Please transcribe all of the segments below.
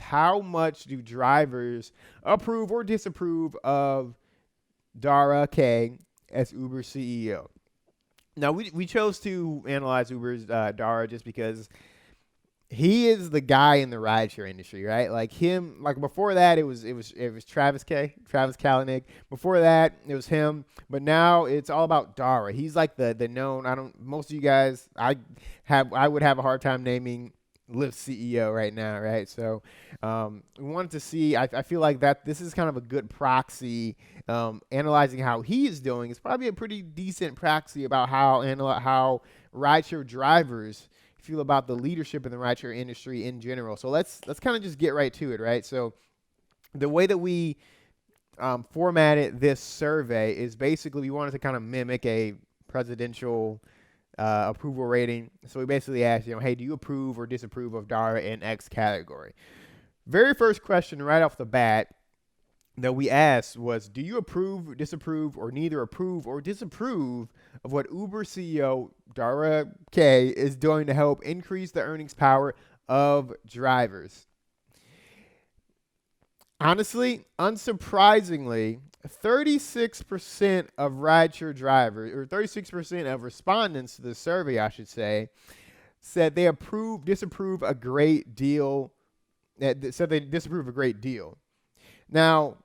how much do drivers approve or disapprove of Dara K as Uber CEO? Now, we chose to analyze Uber's Dara just because he is the guy in the rideshare industry, right? Like him, like before that, it was Travis Kalanick. Before that, it was him. But now it's all about Dara. He's like the known. Most of you guys, I would have a hard time naming Lyft CEO right now, right? So we wanted to see. I feel like that this is kind of a good proxy. Analyzing how he is doing is probably a pretty decent proxy about how rideshare drivers feel about the leadership in the rideshare industry in general. So let's kind of just get right to it, right? So the way that we formatted this survey is basically we wanted to kind of mimic a presidential approval rating. So we basically asked, hey, do you approve or disapprove of Dara in X category? Very first question right off the bat that we asked was, do you approve, disapprove, or neither approve or disapprove of what Uber CEO Dara K is doing to help increase the earnings power of drivers? Honestly, unsurprisingly, 36% of rideshare drivers, or 36% of respondents to the survey, I should say, said they disapprove a great deal. Said they disapprove a great deal. Now,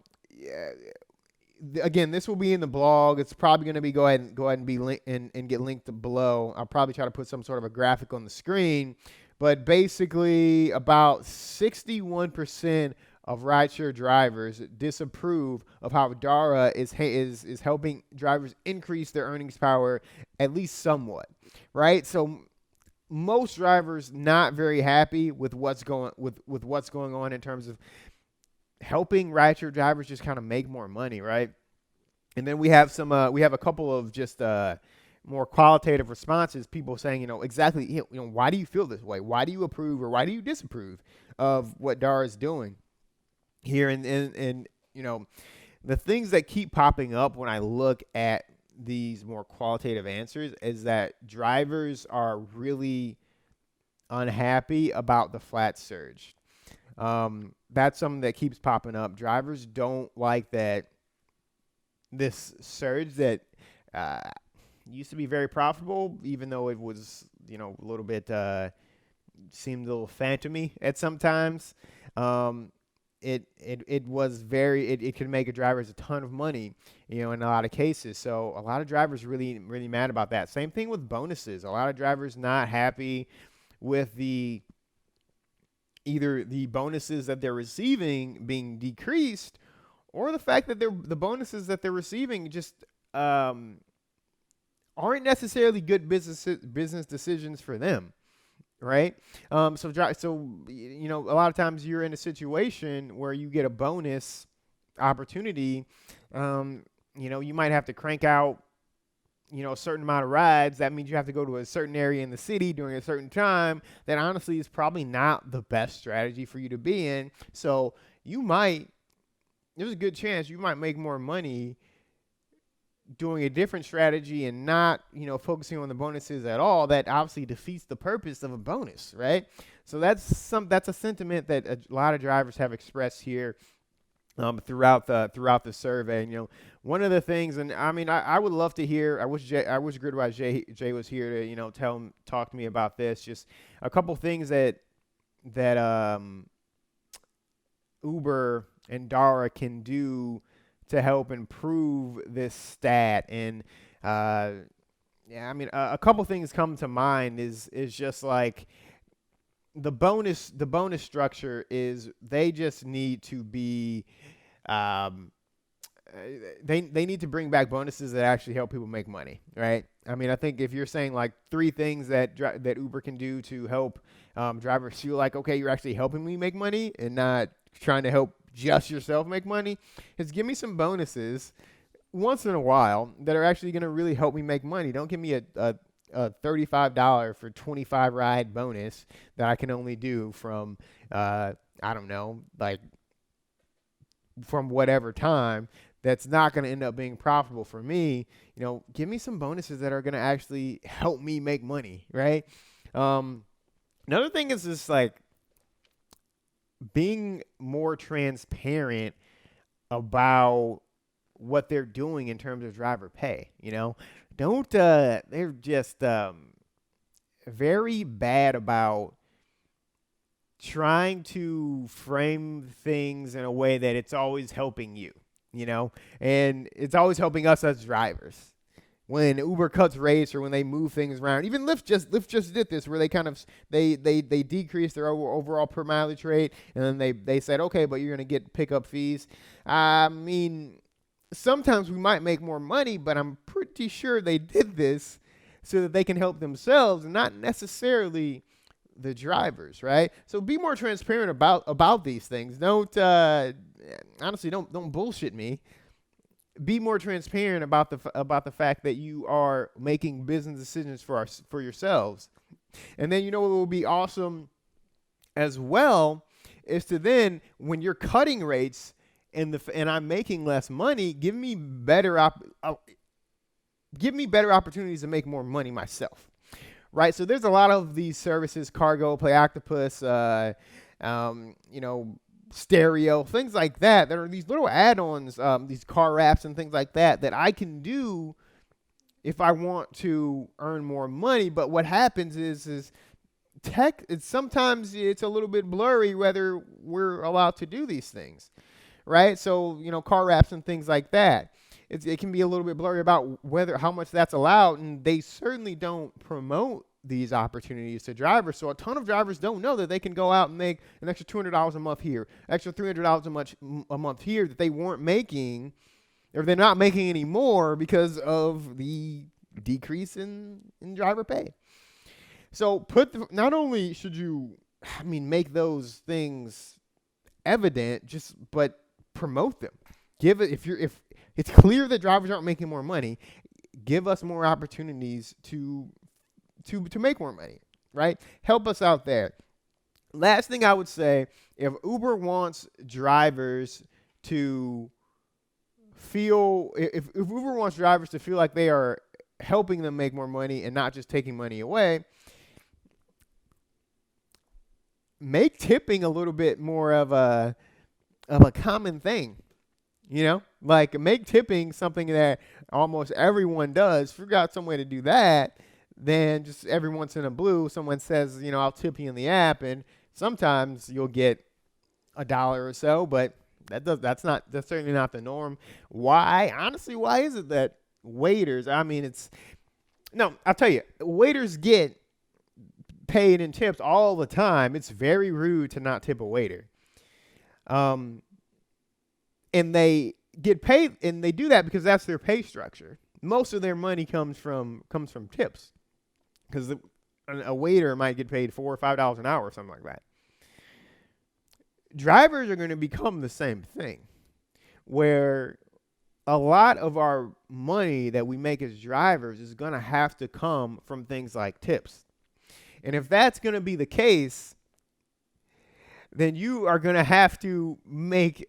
again, this will be in the blog. It's probably going to be go ahead and be linked and get linked below. I'll probably try to put some sort of a graphic on the screen, but basically about 61% of rideshare drivers disapprove of how Dara is helping drivers increase their earnings power at least somewhat, right? So most drivers not very happy with what's going on in terms of helping rideshare drivers just kind of make more money, right? And then we have a couple of just more qualitative responses. People saying, exactly, why do you feel this way? Why do you approve or why do you disapprove of what Dara is doing here? And the things that keep popping up when I look at these more qualitative answers is that drivers are really unhappy about the flat surge. That's something that keeps popping up. Drivers don't like that this surge that used to be very profitable, even though it was, a little bit seemed a little phantomy at sometimes. It was it could make a drivers a ton of money, in a lot of cases. So a lot of drivers really mad about that. Same thing with bonuses. A lot of drivers not happy with either the bonuses that they're receiving being decreased, or the fact that the bonuses that they're receiving just aren't necessarily good business decisions for them, right? So a lot of times you're in a situation where you get a bonus opportunity. You might have to crank out a certain amount of rides. That means you have to go to a certain area in the city during a certain time. That honestly is probably not the best strategy for you to be in. So there's a good chance you might make more money doing a different strategy and not, focusing on the bonuses at all. That obviously defeats the purpose of a bonus, right? So that's a sentiment that a lot of drivers have expressed here throughout the survey. And, one of the things, and I would love to hear. I wish Gridwise Jay was here to talk to me about this. Just a couple things that Uber and Dara can do to help improve this stat. And a couple things come to mind is just like the bonus structure is they just need to be they need to bring back bonuses that actually help people make money, right? I think if you're saying like 3 things that Uber can do to help drivers feel like, okay, you're actually helping me make money and not trying to help just yourself make money, is give me some bonuses once in a while that are actually going to really help me make money. Don't give me a $35 for 25 ride bonus that I can only do from from whatever time. That's not going to end up being profitable for me. Give me some bonuses that are going to actually help me make money, right? Another thing is just like, being more transparent about what they're doing in terms of driver pay. Don't they're just very bad about trying to frame things in a way that it's always helping you, and it's always helping us as drivers. When Uber cuts rates or when they move things around, even Lyft just did this, where they kind of they decreased their overall per mileage rate, and then they said, okay, but you're gonna get pickup fees. I mean, sometimes we might make more money, but I'm pretty sure they did this so that they can help themselves, not necessarily the drivers, right? So be more transparent about these things. Don't honestly don't bullshit me. Be more transparent about the fact that you are making business decisions for yourselves. And then what will be awesome as well is to then, when you're cutting rates and I'm making less money, give me better opportunities to make more money myself. Right, so there's a lot of these services, Cargo, Play Octopus, Stereo, things like that are these little add-ons, these car apps and things like that I can do if I want to earn more money. But what happens is sometimes it's a little bit blurry whether we're allowed to do these things, right? So, car apps and things like that. It can be a little bit blurry about how much that's allowed, and they certainly don't promote these opportunities to drivers. So a ton of drivers don't know that they can go out and make an extra $200 a month here, extra $300 a month here that they weren't making, or they're not making anymore because of the decrease in driver pay. So not only should you, make those things evident, but promote them. If it's clear that drivers aren't making more money, give us more opportunities to make more money, right? Help us out there. Last thing I would say, if Uber wants drivers to feel, if Uber wants drivers to feel like they are helping them make more money and not just taking money away, make tipping a little bit more of a common thing. Like make tipping something that almost everyone does. Figure out some way to do that. Then just every once in a blue, someone says, I'll tip you in the app, and sometimes you'll get $1 or so, but that's certainly not the norm. Why? Honestly, why is it that waiters? I'll tell you, waiters get paid in tips all the time. It's very rude to not tip a waiter. And they get paid, and they do that because that's their pay structure. Most of their money comes from tips, because a waiter might get paid $4 or $5 an hour or something like that. Drivers are going to become the same thing, where a lot of our money that we make as drivers is going to have to come from things like tips. And if that's going to be the case, then you are going to have to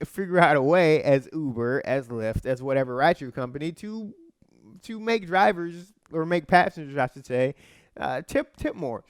figure out a way as Uber, as Lyft, as whatever ride-share company to make drivers, or make passengers, I should say, tip more.